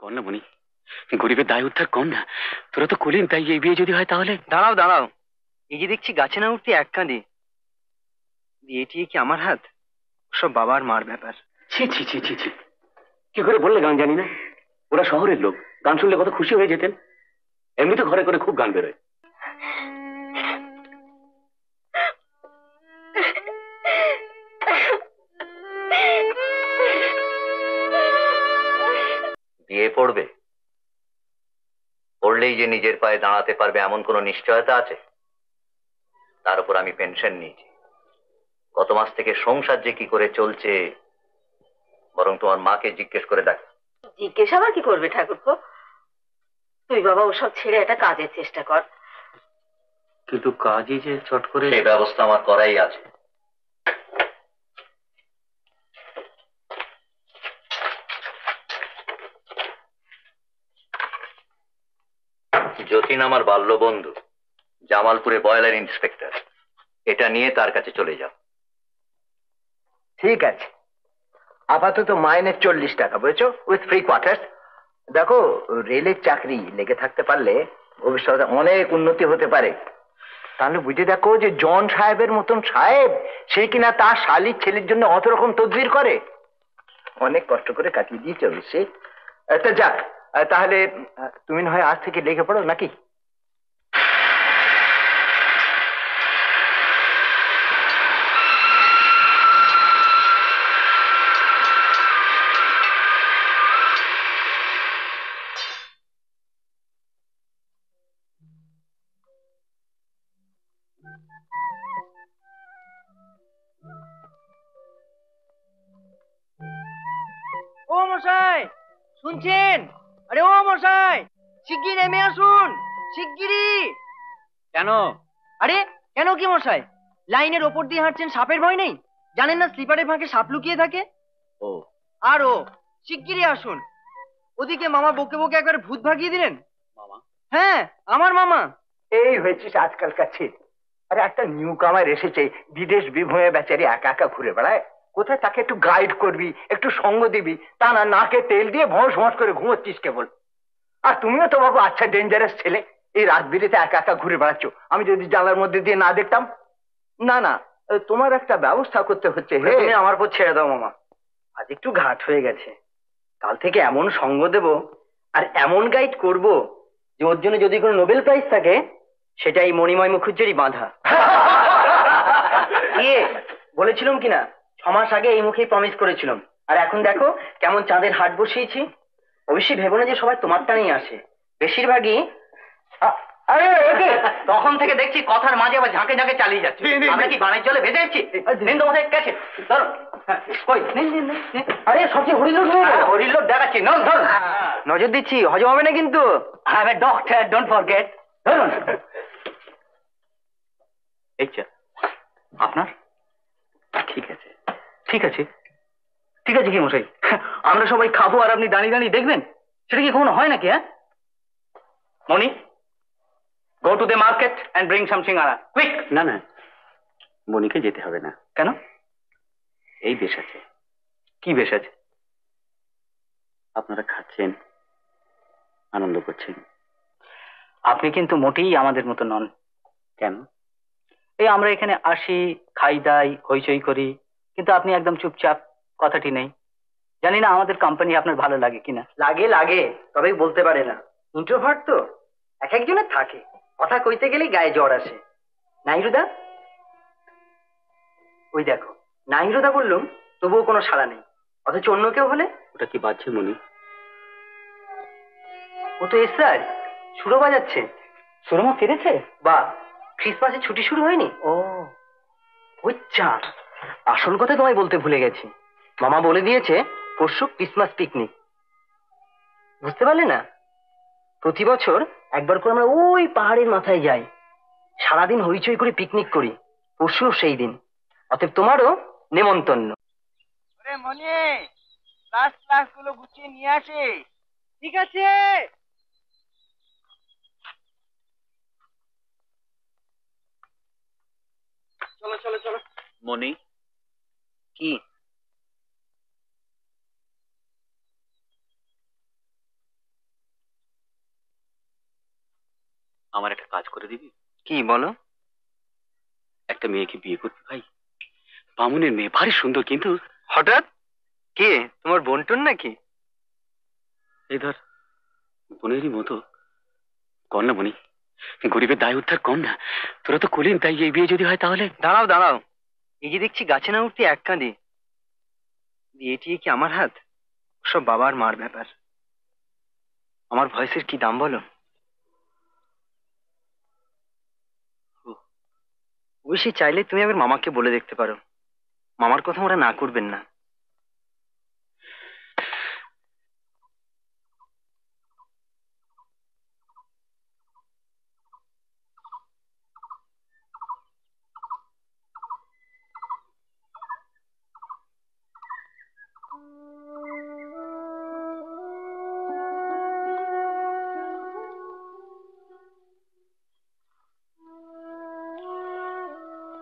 কর না মনি, গরিবের দায় উদ্ধার কর না। তোরা তো কুলিন, তাই এই বিয়ে যদি হয় তাহলে। দাঁড়াও দাঁড়াও, এই যে দেখছি গাছে না উঠতে এক কাঁদে, বিয়েটি কি আমার হাত? সব বাবার মার ব্যাপার। ছি ছি ছি ছি ছি, কি করে বললে গান জানি না? ওরা শহরের লোক, গান শুনলে কত খুশি হয়ে যেতেন। এমনি তো ঘরে করে খুব গান বেরোয়। বিয়ে পড়বে, পড়লেই যে নিজের পায়ে দাঁড়াতে পারবে এমন কোনো নিশ্চয়তা আছে? তার উপর আমি পেনশন নিয়েছি, গত মাস থেকে সংসার যে কি করে চলছে বরং তোমার মাকে জিজ্ঞেস করে দেখ। জিজ্ঞেস আবার কি করবে ঠাকুরপো? তুই বাবা ওসব ছেড়ে একটা কাজের চেষ্টা কর। কিন্তু কাজই যে চট করে। সেই ব্যবস্থা আমার করাই আছে। যতীন আমার বাল্য বন্ধু, জামালপুরে বয়লার ইন্সপেক্টর। এটা নিয়ে তার কাছে চলে যাও। ঠিক আছে, আপাতত মাইনে 40 টাকা, বুঝেছো, উইথ ফ্রি কোয়ার্টার্স। দেখো, রেলের চাকরি লেগে থাকতে পারলে ভবিষ্যতে অনেক উন্নতি হতে পারে। তাহলে বুঝে দেখো যে জন সাহেবের মতন সাহেব, সে কিনা তার শালির ছেলের জন্য অত রকম তদবির করে। অনেক কষ্ট করে কাটিয়ে দিয়েছে অবশ্যই। তা যাক, তাহলে তুমি না হয় আজ থেকে লেগে পড়ো নাকি? ও মশাই, শুনছেন? আরে ও মশাই, শিগগির নেমে আসুন, শিগগিরই। কেন? আরে কেন কি মশাই, লাইনের ওপর দিয়ে হাঁটছেন, সাপের ভয় নেই? জানেন না স্লিপারের ফাঁকে সাপ লুকিয়ে থাকে? ও, আর ও শিগগিরই আসুন। ওদিকে মামা বকে বকে একবার ভূত ভাগিয়ে দিলেন। মামা? হ্যাঁ, আমার মামা। এই হয়েছিস আজকালকার ছেলে। আরে একটা নিউ কামার এসেছে, বিদেশ বিভূঁয়ে বেচারি একা একা ঘুরে বেড়ায়। কোথায় তাকে একটু গাইড করবি, একটু সঙ্গ দিবি, তা না নাকে তেল দিয়ে ভস ভস করে ঘুমোচ্ছিস কেবল। আর তুমিও তো বাবু আচ্ছা ডেঞ্জারাস ছেলে, এই রাত বিরেতে একা একা ঘুরে বেড়াচ্ছ। আমি যদি জানলার মধ্যে দিয়ে না দেখতাম। না না, তোমার একটা ব্যবস্থা করতে হচ্ছে। তুমি আমার উপর ছেড়ে দাও মামা, আজ একটু ঘাট হয়ে গেছে। কাল থেকে এমন সঙ্গ দেব আর এমন গাইড করব যে ওর জন্য যদি কোনো নোবেল প্রাইজ থাকে সেটা এই মণিময় মুখুজ্জেরই বাঁধা। ইয়ে বলেছিলাম কিনা, 6 মাস আগে এই মুখেই প্রমিস করেছিলাম, আর এখন দেখো কেমন চাঁদের হাট বসিয়েছি। অবশ্যই ভেবো না যে সবাই তোমার টানেই আসে, বেশিরভাগই। আরে তখন থেকে দেখছি কথার মাঝে আবার ঝাঁকে ঝাঁকে চালিয়ে যাচ্ছে। আমরা কি বানের জলে ভেজে যাচ্ছি? নিন তোমাদের কাছে ধরো। কই নিন নিন নিন। আরে সবচেয়ে হরিলোড হয়ে গেল। হরিলোড দেখাচ্ছি, নন ধরুন। নজর দিচ্ছি, হজম হবে না কিন্তু। I M a doctor, don't forget. ধরুন। এই চা আপনার? ঠিক আছে ঠিক আছে ঠিক আছে। কি মশাই, আমরা সবাই খাবো আর আপনি দাঁড়িয়ে দাঁড়িয়ে দেখবেন? সেটা কি কখনো হয় নাকি? হ্যাঁ Moni, go to the market and bring some singara, quick. না না, মনিকে যেতে হবে না। কেন? এই বেশ আছে। কি বেশ আছে? আপনারা খাচ্ছেন, আনন্দ করছেন। আপনি কিন্তু মোটেই আমাদের মতো নন। কেন? এই আমরা এখানে আসি, খাই দাই, হইচই করি, কিন্তু আপনি একদম চুপচাপ, কথাটি নেই। জানি না আমাদের কোম্পানি আপনার ভালো লাগে কিনা। লাগে লাগে, তবেই বলতে পারে না। ইন্ট্রোভার্ট তো, এক একজনের থাকে, কথা কইতে গেলেই গায়ে জ্বর আসে। নাইরুদা, ওই দেখো, নাইরুদা বললুম তবুও কোনো সাড়া নেই, অথচ অন্য কেউ হলে। ওটা কি বাজছে মনি? ও তো এসআর, সুরো বাজাচ্ছে। সুরমা ফিরেছে? বা ক্রিসমাসে ছুটি শুরু হয়নি? ও আচ্ছা, আসল কথা তোমায় বলতে ভুলে গেছি। মামা বলে দিয়েছে পরশু ক্রিসমাস পিকনিক। বুঝতে পারলে না? প্রতি বছর একবার করে আমরা ওই পাহাড়ের মাথায় যাই, সারাদিন হইচই করে পিকনিক করি। পরশু সেই দিন, অতএব তোমারও নেমন্তন্ন। মনে ক্লাস ক্লাস গুলো গুছিয়ে নিয়ে আসে। ঠিক আছে। চলো চলো চলো। মনি, কি? আমার একটা কাজ করে দিবি? কি বলো? একটা মেয়েকে বিয়ে করবি ভাই, বামুনের মেয়ে, ভারী সুন্দর কিন্তু। হঠাৎ? কে, তোমার বোনটোন নাকি? এই ধর, বোনেরই মতো। কর না বনি, গরিবের দায় উদ্ধার কর না। তোরা তো কুলিন, তাই এই বিয়ে যদি হয় তাহলে। দাঁড়াও দাঁড়াও, এই যে দেখছি গাছে না উঠতে এক কাঁদি, বিয়েটি কি আমার হাত? সব বাবার মার ব্যাপার। আমার ভয়েসের কি দাম বলো? অবশ্যই চাইলে তুমি আবার মামাকে বলে দেখতে পারো, মামার কথা ওরা না করবেন না।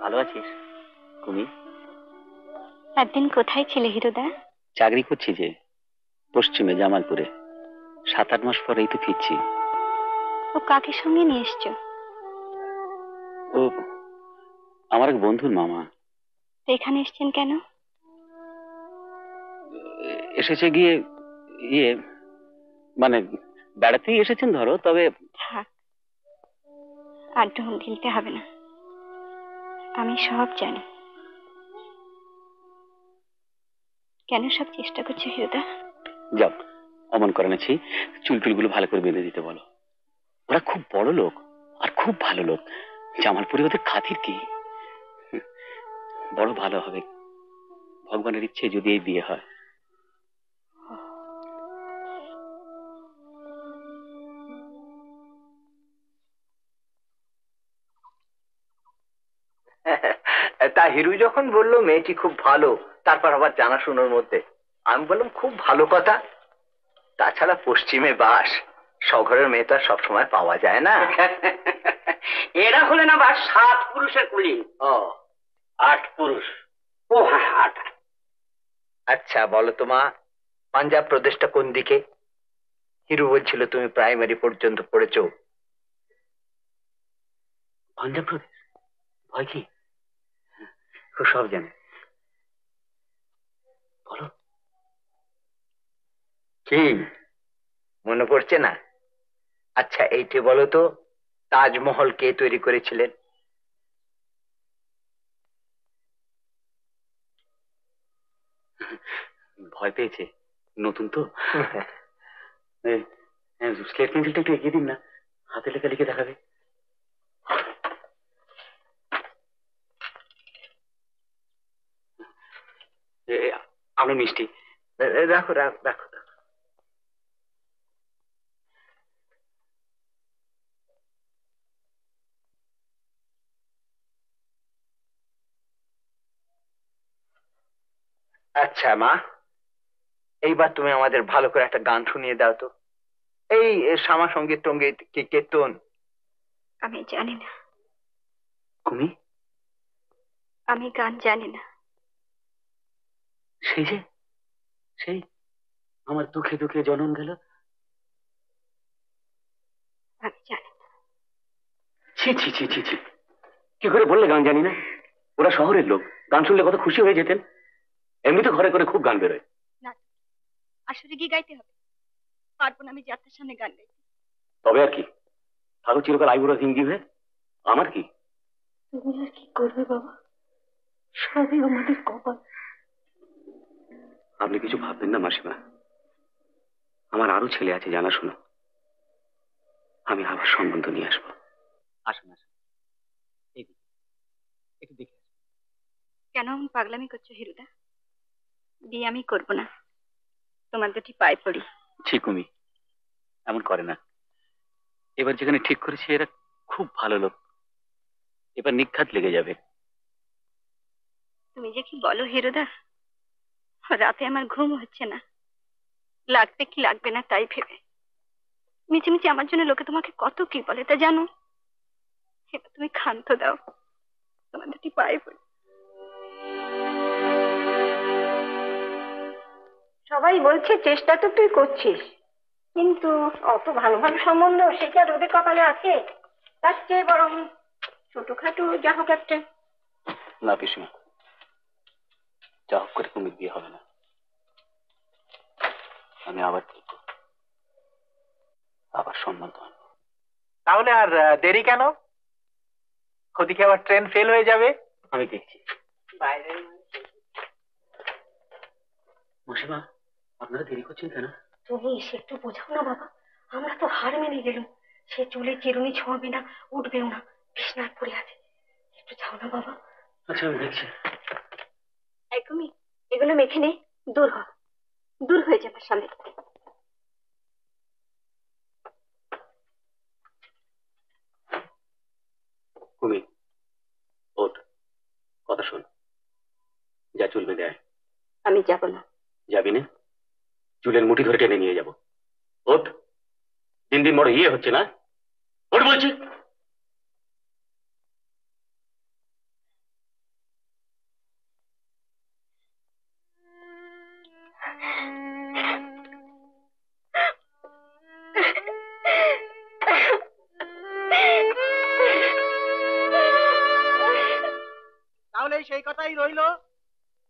ভালো আছিস কুমি? একদিন কোথায় ছিলে হিরোদা? চাকরি করছি যে, পশ্চিমে জামালপুরে। 7-8 মাস পরেই তো ফিরছি। ও কাকে সঙ্গে নিয়ে এসছো? ও আমার এক বন্ধুর মামা। তো এখানে এসছেন কেন? এসেছে গিয়ে ইয়ে মানে বেড়াতেই এসেছেন ধরো, তবে থাক, আর ঢোল গিলতে হবে না, আমি সব জানি। কেন সব চেষ্টা করছো হিরোদা? যাও, অমন করে নাছি, চুল টুলগুলো ভালো করে বেঁধে দিতে বলো। ওরা খুব বড় লোক আর খুব ভালো লোক, জামালপুরে ওদের খাতির কি। বড় ভালো হবে, ভগবানের ইচ্ছে যদি এই বিয়ে হয়। তা হিরু যখন বললো মেয়েটি খুব ভালো, তারপর আবার জানাশোনার মধ্যে, আমি বললাম খুব ভালো কথা। তাছাড়া পশ্চিমে বাস, শহরের মেয়ে তো আর সবসময় পাওয়া যায় না। এরা হলেন আবার 7 পুরুষের কুলি। ও 8 পুরুষ। ও হ্যাঁ 8। আচ্ছা বলো তো মা, পাঞ্জাব প্রদেশটা কোন দিকে? হিরু বলছিল তুমি প্রাইমারি পর্যন্ত পড়েছো। পাঞ্জাব প্রদেশ? ভয় কি, ও সব জানে। বলো। কি মনে পড়ছে না? আচ্ছা এইটি বলো তো, তাজমহল কে তৈরি করেছিলেন? ভয় পেয়েছে, নতুন তো। স্লেট পেন্সিলটা একটু এগিয়ে দিন না, হাতে লেখা লিখে দেখাবে। আমরা মিষ্টি। রাখো রাখো রাখো রাখো। আচ্ছা মা, এইবার তুমি আমাদের ভালো করে একটা গান শুনিয়ে দাও তো, এই শ্যামা সঙ্গীত টঙ্গীত কি কীর্তন। আমি জানি না, কুমি, আমি গান জানি না। সেই যে সেই আমার দুঃখে দুঃখে জনম গেল। আমি জানি না। ছি ছি ছি ছি ছি, কি করে বললে গান জানি না? ওরা শহরের লোক, গান শুনলে কত খুশি হয়ে যেতেন। এমনি তো ঘরে করে খুব গান বেরোয়। না, আসলে কি গাইতে হবে? পারবো না আমি যাত্রার সামনে গান গাইতে। তবে আর কি, থাকো চিরকাল আইবুড়ো হিঙ্গি হয়ে। আমার কি? তুমি আর কি করবে বাবা, সবই আমাদের কপাল। আপনি কিছু ভাববেন না মাসিমা, আমার আরো ছেলে আছে জানাশোনা, আমি আবার সম্বন্ধ নিয়ে আসবো। আসুন আসুন, একটু দেখে আসুন। কেন আমি পাগলামি করছো হিরুদা? বিয়ে আমি করবো না, তোমার দুটি পায়ে পড়ি। ঠিকুমি, এমন করে না। এবার যেখানে ঠিক করেছি এরা খুব ভালো লোক, এবার নিখাত লেগে যাবে। তুমি যে কি বলো হিরুদা, রাতে আমার ঘুম হচ্ছে না, লাগবে কি লাগবে না তাই ভেবে। মিছিমিছি আমার জন্য লোকে তোমাকে কত কি বলে তা জানো? এবার তুমি ক্ষান্ত দাও, তোমার দুটি পায়ে পড়ি। সবাই বলছে চেষ্টা তো তুই করছিস, কিন্তু অত ভালো ভালো সম্বন্ধ সে কি আর ওদের কপালে আছে? তার চেয়ে বরং ছোটখাটো যা হোক একটা। না পিসিমা, যা হোক করে কুমির বিয়ে হবে না। আমি আবার দেখব, আবার সম্বন্ধ আনবো। তাহলে আর দেরি কেন? ওদিকে আবার ট্রেন ফেল হয়ে যাবে। আমি দেখছি। বাইরের মাসিমা, আপনারা দেরি করছেন কেন? তুমি এসে একটু বোঝাও না বাবা, আমরা তো হার মেনে গেলুম। সে চুলে চিরুনি ছোঁয়াবে না, উঠবেও না, বিছনার পড়ে আছে। একটু যাও না বাবা। আচ্ছা আমি দেখছি। একদমই এগুলো মেখে নে, দূর হ, দূর হয়ে যাবে সামনে। কুমির ওঠ, কথা শোন, যা চুল বেঁধে আয়। আমি যাব না। যাবি না? চুলের মুঠি ধরে টেনে নিয়ে যাব। ওঠ, দিন দিন বড় ইয়ে হচ্ছে না? ওঠ বলছি। তাহলে সেই কথাই রইলো,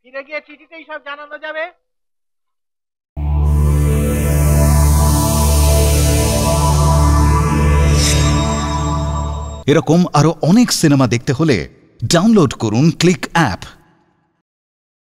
ফিরে গিয়ে চিঠিতেই সব জানানো যাবে। এরকম আরো অনেক সিনেমা দেখতে হলে ডাউনলোড করুন ক্লিক অ্যাপ।